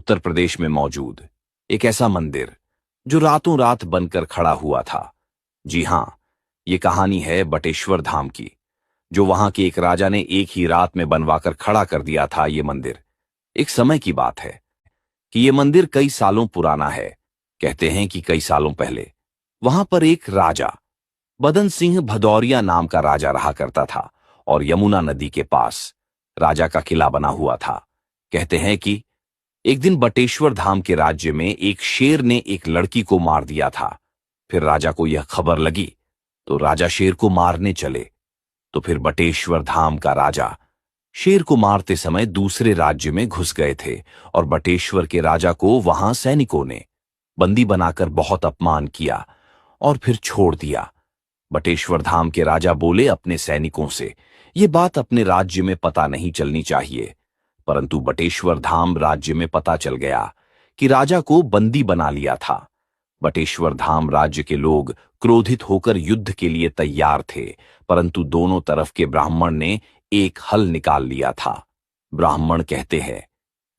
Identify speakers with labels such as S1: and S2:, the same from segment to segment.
S1: उत्तर प्रदेश में मौजूद एक ऐसा मंदिर जो रातों रात बनकर खड़ा हुआ था। जी हां, ये कहानी है बटेश्वर धाम की, जो वहां के एक राजा ने एक ही रात में बनवाकर खड़ा कर दिया था। ये मंदिर एक समय की बात है कि ये मंदिर कई सालों पुराना है। कहते हैं कि कई सालों पहले वहां पर एक राजा, बदन सिंह भदौरिया नाम का राजा रहा करता था, और यमुना नदी के पास राजा का किला बना हुआ था। कहते हैं कि एक दिन बटेश्वर धाम के राज्य में एक शेर ने एक लड़की को मार दिया था। फिर राजा को यह खबर लगी तो राजा शेर को मारने चले। तो फिर बटेश्वर धाम का राजा शेर को मारते समय दूसरे राज्य में घुस गए थे, और बटेश्वर के राजा को वहां सैनिकों ने बंदी बनाकर बहुत अपमान किया और फिर छोड़ दिया। बटेश्वर धाम के राजा बोले अपने सैनिकों से, ये बात अपने राज्य में पता नहीं चलनी चाहिए। परंतु बटेश्वर धाम राज्य में पता चल गया कि राजा को बंदी बना लिया था। बटेश्वर धाम राज्य के लोग क्रोधित होकर युद्ध के लिए तैयार थे, परंतु दोनों तरफ के ब्राह्मण ने एक हल निकाल लिया था। ब्राह्मण कहते हैं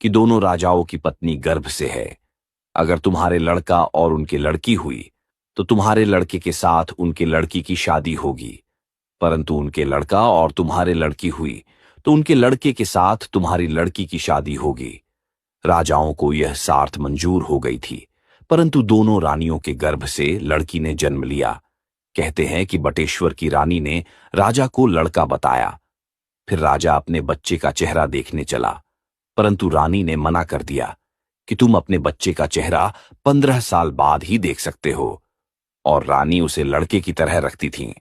S1: कि दोनों राजाओं की पत्नी गर्भ से है। अगर तुम्हारे लड़का और उनकी लड़की हुई तो तुम्हारे लड़के के साथ उनके लड़की की शादी होगी, परंतु उनके लड़का और तुम्हारे लड़की हुई तो उनके लड़के के साथ तुम्हारी लड़की की शादी होगी। राजाओं को यह सार्थ मंजूर हो गई थी, परंतु दोनों रानियों के गर्भ से लड़की ने जन्म लिया। कहते हैं कि बटेश्वर की रानी ने राजा को लड़का बताया। फिर राजा अपने बच्चे का चेहरा देखने चला, परंतु रानी ने मना कर दिया कि तुम अपने बच्चे का चेहरा 15 साल बाद ही देख सकते हो, और रानी उसे लड़के की तरह रखती थीं।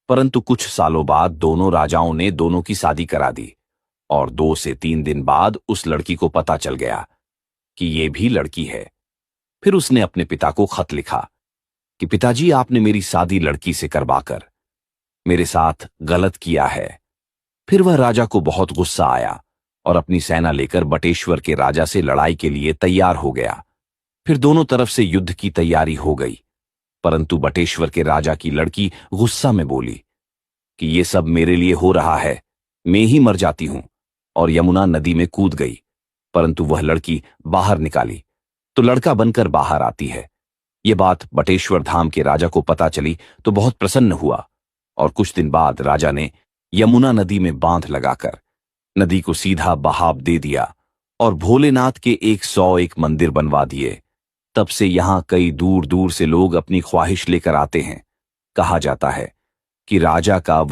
S1: परंतु कुछ सालों बाद दोनों राजाओं ने दोनों की शादी करा दी, और 2 से 3 दिन बाद उस लड़की को पता चल गया कि ये भी लड़की है। फिर उसने अपने पिता को खत लिखा कि पिताजी, आपने मेरी शादी लड़की से करवाकर मेरे साथ गलत किया है। फिर वह राजा को बहुत गुस्सा आया और अपनी सेना लेकर बटेश्वर के राजा से लड़ाई के लिए तैयार हो गया। फिर दोनों तरफ से युद्ध की तैयारी हो गई, परंतु बटेश्वर के राजा की लड़की गुस्सा में बोली कि ये सब मेरे लिए हो रहा है, मैं ही मर जाती हूं, और यमुना नदी में कूद गई। परंतु वह लड़की बाहर निकाली तो लड़का बनकर बाहर आती है। ये बात बटेश्वर धाम के राजा को पता चली तो बहुत प्रसन्न हुआ, और कुछ दिन बाद राजा ने यमुना नदी में बांध लगाकर नदी को सीधा बहाव दे दिया और भोलेनाथ के 101 मंदिर बनवा दिए। तब से यहां कई दूर दूर से लोग अपनी ख्वाहिश लेकर आते हैं। कहा जाता है कि राजा का वह